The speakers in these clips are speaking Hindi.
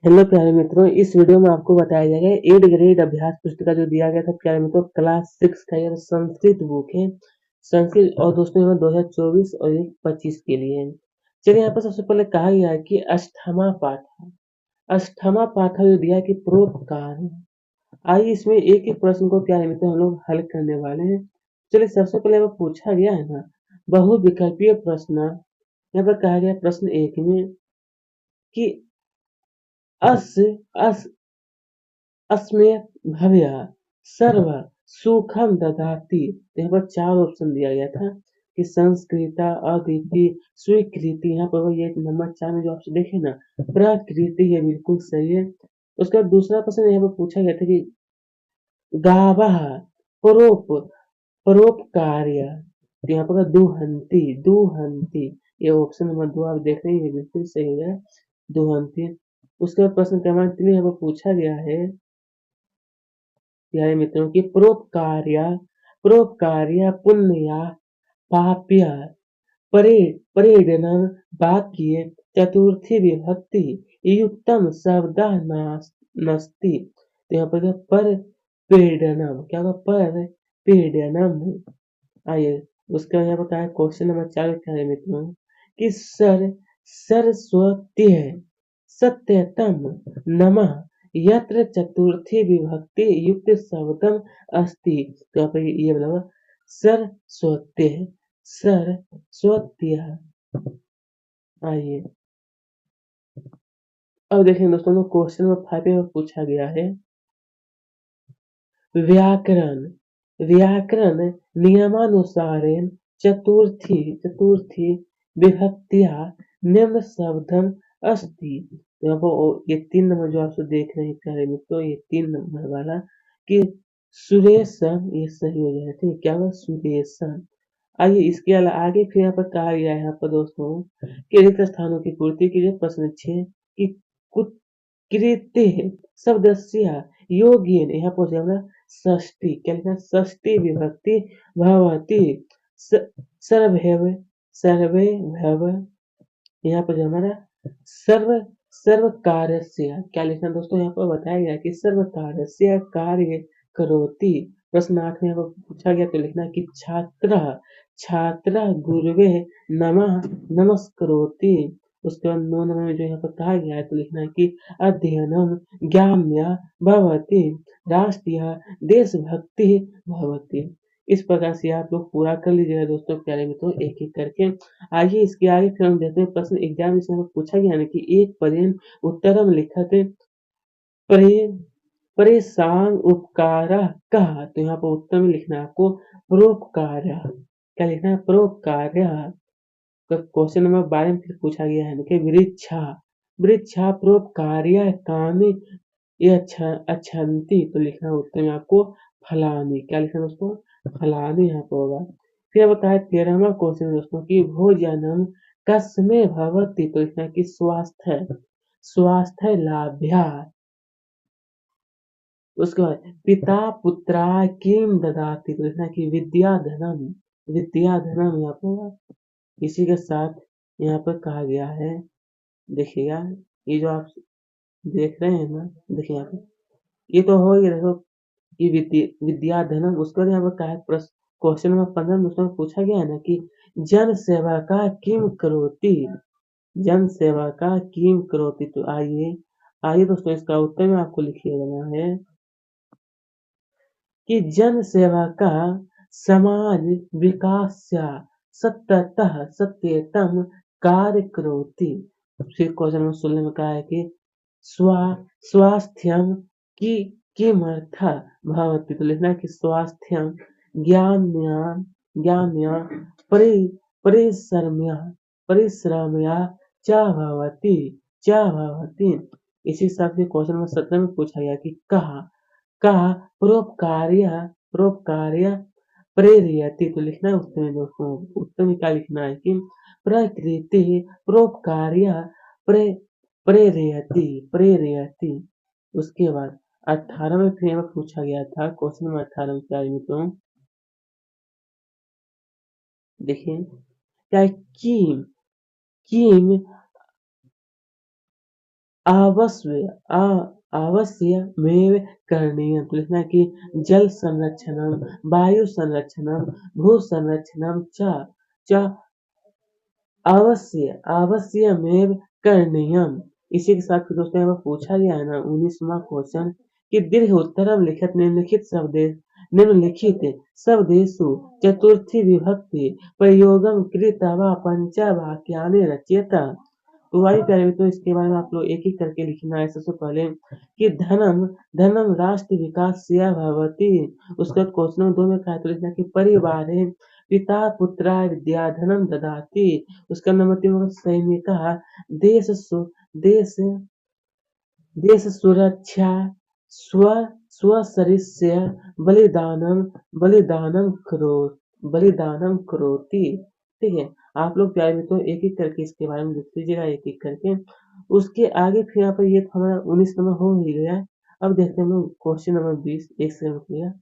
हेलो प्यारे मित्रों, इस वीडियो में आपको बताया जाएगा 8 ग्रेड अभ्यास पुस्तिका जो दिया गया था प्यारे मित्रों क्लास 6 का ये संस्कृत बुक है। संस्कृत और दोस्तों ये 2024 और ये 25 के लिए है। चलिए यहाँ पर सबसे पहले कहा गया है कि अष्टमा पाठ। अष्टमा पाठ जो दिया है कि परोपकार है। आइए इसमें एक एक प्रश्न को प्यारे मित्रों हम लोग हल करने वाले हैं। चलिए सबसे पहले वो पूछा गया है ना बहुविकल्पीय प्रश्न। यहाँ पर कहा गया प्रश्न एक में कि अस अस अस्मेय भव्य सर्व सुखम ददाति। यहाँ पर चार ऑप्शन दिया गया था कि संस्कृता अदिति स्वीकृति। यहाँ पर ये नंबर 4 में जो ऑप्शन देखे ना प्रकृति ये बिल्कुल सही है। उसका दूसरा प्रश्न यहाँ पर पूछा गया था कि गावा परोप परोपकार्य। तो यहाँ पर दुहंती दुहंती ये ऑप्शन नंबर 2 आप देख रहे हैं ये बिल्कुल सही है दुहंती। उसके बाद प्रश्न क्रमांक 3 यहाँ पर पूछा गया है प्यारे मित्रों की परोपकार्य पुण्य पाप्य परे परेडनम वाक्य चतुर्थी विभक्ति युक्तम शब्द नस्ति। तो यहाँ पर पर पीडनम क्या होगा पर पीडनम। आइए उसका यहाँ पर क्या है क्वेश्चन नंबर 4 प्यारे मित्रों कि सरस्वती सत्यतम नमः यत्र चतुर्थी विभक्ति युक्त शब्दम अस्ति। तो यहाँ पे ये बोला सरस्वती सरस्वती। आइए अब देखें दोस्तों क्वेश्चन नंबर 5 में पूछा गया है व्याकरण व्याकरण नियमानुसारेण चतुर्थी चतुर्थी विभक्त्या निम्न शब्दम अस्ति। तो यहाँ पर ये 3 नंबर जो आप देख रहे हैं प्यारे मित्रों ये 3 नंबर वाला कि सुरेशम ये सही हो जाएगा। ठीक है क्या हुआ सुरेशम। आइए इसके आगे फिर यहाँ पर कहा गया है यहाँ पर दोस्तों कि रिक्त स्थानों की पूर्ति कीजिए। प्रश्न 6 कि कृते शब्दस्य योगेन यहाँ पर हो जाएगा षष्ठी। क्या लिखना है षष्ठी विभक्ति भवति सर्वैव सर्वैव। यहाँ पर जो हमारा सर्व सर्व कार्यस्य क्या लिखना है दोस्तों यहाँ पर बताया गया कि सर्व कार्यस्य कार्य करोति। प्रश्न 8 में यहाँ पर पूछा गया तो लिखना है कि छात्र छात्र गुरुवे नमः नमस्करोति। उसके बाद 9 नंबर में जो यहाँ पर कहा गया है तो लिखना है कि अध्ययनम ज्ञाम्य भवति राष्ट्रीय देशभक्ति भवति। इस प्रकार से आप लोग पूरा कर लीजिएगा दोस्तों प्यारे मित्रों एक एक करके। आइए इसके आगे फिर हम देखते हैं प्रश्न एग्जाम में पूछा गया ना कि एक पदेन उत्तरम लिखत परे परेशान उपकार कहा। तो यहाँ पर उत्तर में लिखना है आपको परोपकार। क्या लिखना है परोपकार। क्वेश्चन नंबर 12 में फिर पूछा गया है कि वृक्षा वृक्षा परोपकार्य कामी ये अच्छंती। तो लिखना है उत्तर में आपको फलानी। क्या लिखना है दोस्तों फलानी यहाँ पर होगा। फिर बताया 13वां क्वेश्चन दोस्तों की भोजनम कस्मे भवति। तो लिखना है कि स्वास्थ्य स्वास्थ्य लाभ्या। उसके बाद पिता पुत्राय किम ददाति। तो लिखना है कि विद्याधनम विद्याधनम यहाँ पर इसी के साथ यहाँ पर कहा गया है। देखिएगा ये जो आप देख रहे हैं ना देखिए यहाँ पे ये तो हो ही देखो कि विद्याधनम। उसके बाद यहाँ पर कहा है क्वेश्चन नंबर 15 में उसमें पूछा गया है ना कि जन सेवा का किम करोति जन सेवा का किम करोति। तो आइए आइए दोस्तों इसका उत्तर में आपको लिखिए देना है कि जन सेवा का समाज विकास सत्यतः सत्यतम कार्य करोति। फिर क्वेश्चन नंबर 16 में कहा है कि स्वा स्वास्थ्यम की किमर्थ भवति। तो लिखना है कि स्वास्थ्यम ज्ञान्या ज्ञान्या परि परिश्रम्य परिश्रम्या च भवति च भवति। इसी हिसाब से क्वेश्चन नंबर 17 में पूछा गया कि कहा कहा परोपकार्य परोपकार्य प्रेरयति। तो लिखना है उत्तर में दोस्तों उत्तर में क्या लिखना है कि प्रकृति परोपकार्य प्रे प्रेरयति प्रेरयति। उसके बाद 18 में फिर पूछा गया था क्वेश्चन नंबर 18 में क्या मित्रों देखिए क्या किम किम आवश्य आवश्यमेव करणीयम्। तो लिखना है कि जल संरक्षणम, वायु संरक्षणम, भू संरक्षणम च अवश्यमेव करणीयम्। इसी के साथ फिर दोस्तों यहाँ पर पूछा गया है ना 19वां क्वेश्चन कि दीर्घ उत्तरम लिखित निम्नलिखित शब्देषु चतुर्थी विभक्ति प्रयोगम कृत्वा वा पंचवाक्यानि रचयत। तो भाई प्यारे मित्रों इसके बारे में आप लोग एक एक करके लिखना है। सबसे पहले कि धनम धनम राष्ट्र विकासस्य भवति। उसके बाद क्वेश्चन नंबर 2 में कहा है तो लिखना है कि परिवारे पिता पुत्राय विद्याधनं ददाति। उसका नंबर 3 होगा सैनिकः देश देश देशसुरक्षा स्व स्वशरीरस्य बलिदानं बलिदानं करो बलिदानं करोति। ठीक है, आप लोग प्यारे मित्रों एक एक करके इसके बारे में लिख लीजिएगा एक एक करके। उसके आगे फिर यहाँ पर ये तो हमारा 19 नंबर हो ही गया। अब देखते हैं हम लोग क्वेश्चन नंबर 20 एक सेकंड रुकिएगा।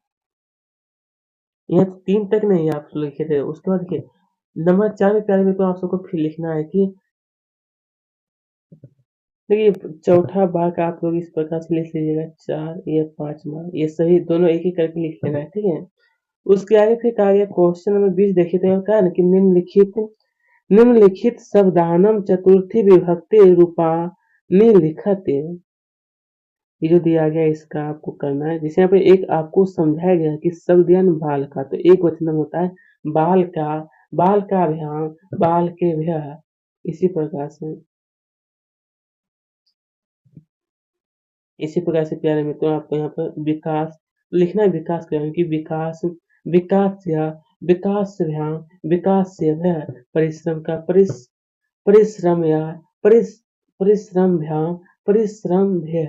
यहाँ तो 3 तक नहीं आप लोग लिखे थे। उसके बाद देखिए नंबर 4 में प्यारे मित्रों आप सबको फिर लिखना है कि देखिए चौथा भाग आप लोग इस प्रकार से लिख लीजिएगा 4 ये 5वां ये सभी दोनों एक एक करके लिख लेना है। ठीक है, उसके आगे फिर कहा गया क्वेश्चन नंबर 20 देखिए तो यहाँ कहा है ना कि निम्नलिखित शब्दानाम चतुर्थी विभक्ति रूपाणि लिखते। ये जो दिया गया है इसका आपको करना है। जैसे यहाँ पे एक आपको समझाया गया है कि शब्द यानी बाल का, तो एक वचन में होता है बाल का भ्याम बाल के भ्या। इसी प्रकार से प्यारे मित्रों आपको यहाँ पर विकास लिखना है। विकास करेंगे कि विकासया विकासभ्याम विकासस्य परिश्रम का परिश्रमया परिश्रमभ्याम परिश्रमभ्य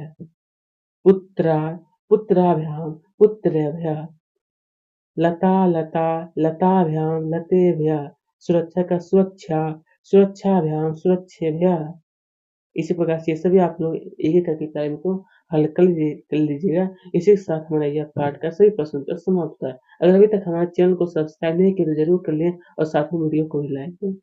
पुत्रा पुत्राभ्याम पुत्रेभ्यः लताभ्याम लतेभ्यः सुरक्षा का सुरक्षाभ्याम सुरक्षेभ्यः। इसी प्रकार से ये सभी आप लोग एक एक करके कार्य को हल कर लीजिएगा। इसी के साथ हमारा यह पाठ का सभी प्रश्न उत्तर समाप्त होता है। अगर अभी तक हमारे चैनल को सब्सक्राइब नहीं किया तो जरूर कर लें और साथ में वीडियो को भी लाइक करें।